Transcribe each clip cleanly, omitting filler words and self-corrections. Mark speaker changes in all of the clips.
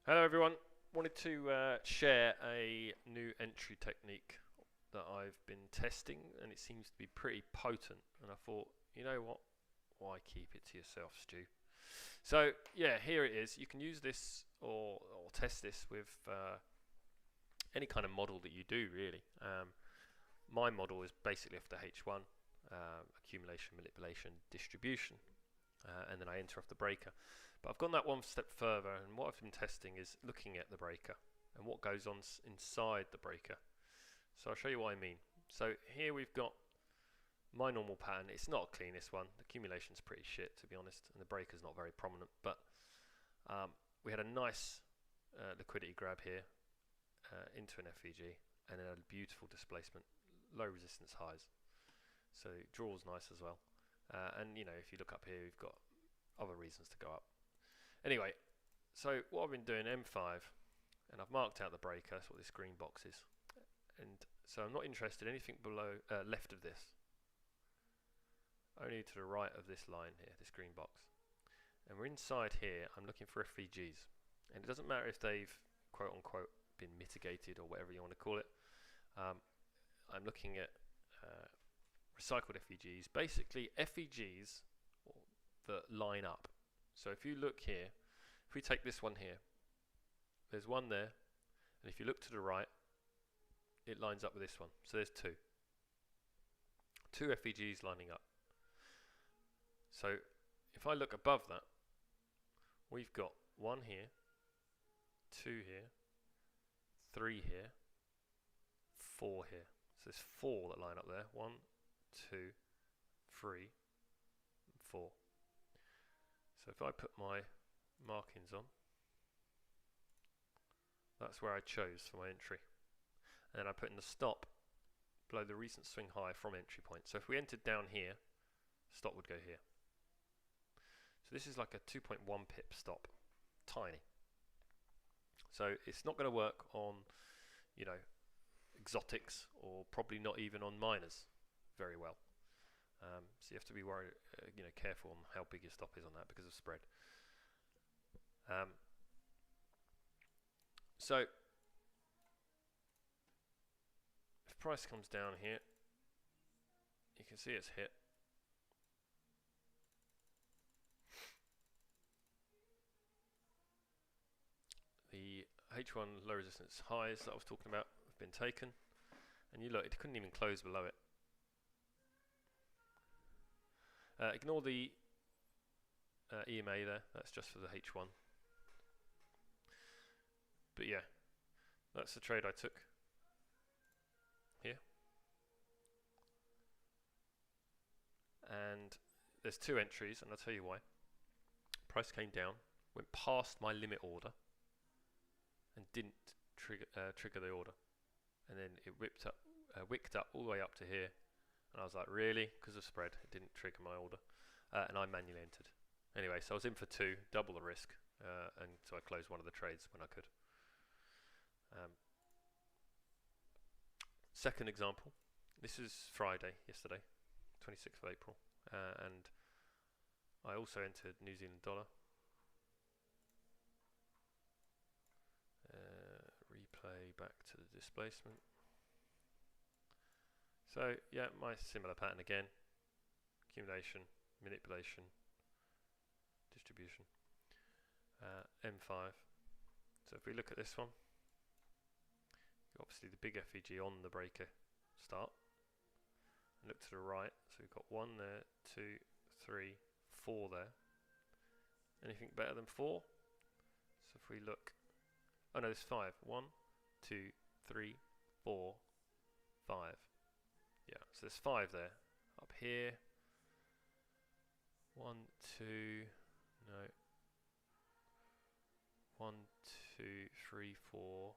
Speaker 1: Hello everyone. Wanted to share a new entry technique that I've been testing and it seems to be pretty potent, and I thought, you know what, why keep it to yourself, Stu? So yeah, here it is. You can use this or test this with any kind of model that you do really. My model is basically off the H1, accumulation, manipulation, distribution, and then I enter off the breaker. But I've gone that one step further, and what I've been testing is looking at the breaker and what goes on inside the breaker. So I'll show you what I mean. So here we've got my normal pattern. It's not the cleanest one. The accumulation's pretty shit, to be honest, and the breaker's not very prominent. But we had a nice liquidity grab here into an FVG, and then a beautiful displacement, low resistance highs. So it draws nice as well. And you know, if you look up here, we've got other reasons to go up. Anyway, so what I've been doing, M5, and I've marked out the breaker. That's what this green box is. And so I'm not interested in anything below, left of this. Only to the right of this line here, this green box. And we're inside here. I'm looking for FVGs, and it doesn't matter if they've quote unquote been mitigated or whatever you want to call it. I'm looking at recycled FVGs, basically FVGs that line up. So if you look here, if we take this one here, there's one there, and if you look to the right, it lines up with this one. So there's two FVGs lining up. So if I look above that, we've got one here, two here, three here, four here. So there's four that line up there. 1, 2, 3, 4. So if I put my markings on, that's where I chose for my entry. And then I put in the stop below the recent swing high from entry point. So if we entered down here, stop would go here. So this is like a 2.1 pip stop, tiny. So it's not going to work on, you know, exotics, or probably not even on minors very well. So you have to be worried, careful on how big your stop is on that because of spread. So if price comes down here, you can see it's hit. The H1 low resistance highs that I was talking about have been taken, and you look, it couldn't even close below it. Ignore the EMA there, that's just for the H1. But yeah, that's the trade I took here. And there's two entries, and I'll tell you why. Price came down, went past my limit order, and didn't trigger the order. And then it wicked up all the way up to here. And I was like, really? Because of spread, it didn't trigger my order. And I manually entered. Anyway, so I was in for two, double the risk. And so I closed one of the trades when I could. Second example. This is Friday, yesterday, 26th of April. And I also entered New Zealand dollar. Replay back to the displacement. So yeah, my similar pattern again. Accumulation, manipulation, distribution. M5. So if we look at this one, obviously the big FEG on the breaker start. And look to the right, so we've got 1 there, 2, 3, 4 there. Anything better than 4? So if we look, oh no, there's 5. 1, 2, 3, 4, 5. Yeah, so there's 5 there. Up here, 1, 2, no. 1, 2, 3, 4.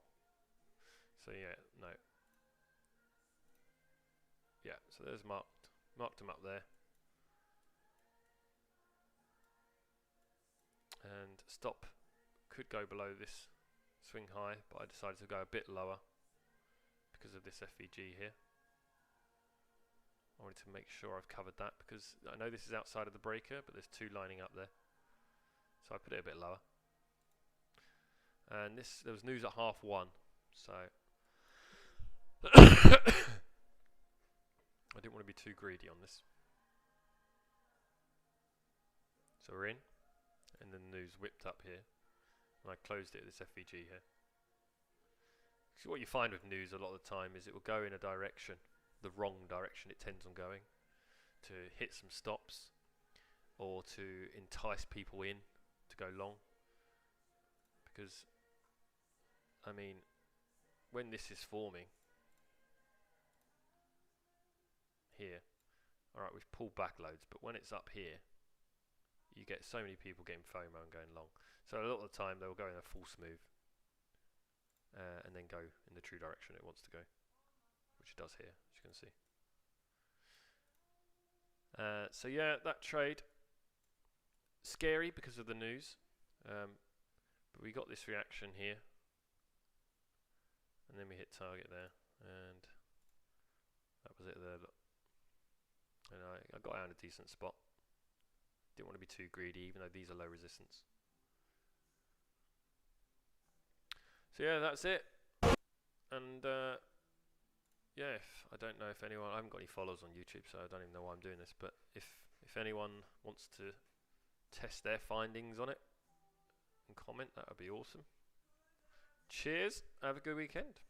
Speaker 1: So yeah, no. Yeah, so there's marked them up there. And stop could go below this swing high, but I decided to go a bit lower because of this FVG here. I wanted to make sure I've covered that because I know this is outside of the breaker, but there's two lining up there. So I put it a bit lower. And there was news at 1:30, so I didn't want to be too greedy on this. So we're in, and then the news whipped up here, and I closed it at this FVG here. So what you find with news a lot of the time is it will go in a direction, the wrong direction it tends on going, to hit some stops, or to entice people in to go long. Because, I mean, when this is forming, here, alright, we've pulled back loads, but when it's up here, you get so many people getting FOMO and going long. So a lot of the time they'll go in a false move, and then go in the true direction it wants to go, which it does here, as you can see. So yeah, that trade, scary because of the news, but we got this reaction here, and then we hit target there, and that was it there. Look. And I got out in a decent spot. Didn't want to be too greedy, even though these are low resistance. So yeah, that's it. And yeah, I don't know if anyone, I haven't got any followers on YouTube, so I don't even know why I'm doing this, but if anyone wants to test their findings on it and comment, that would be awesome. Cheers, have a good weekend.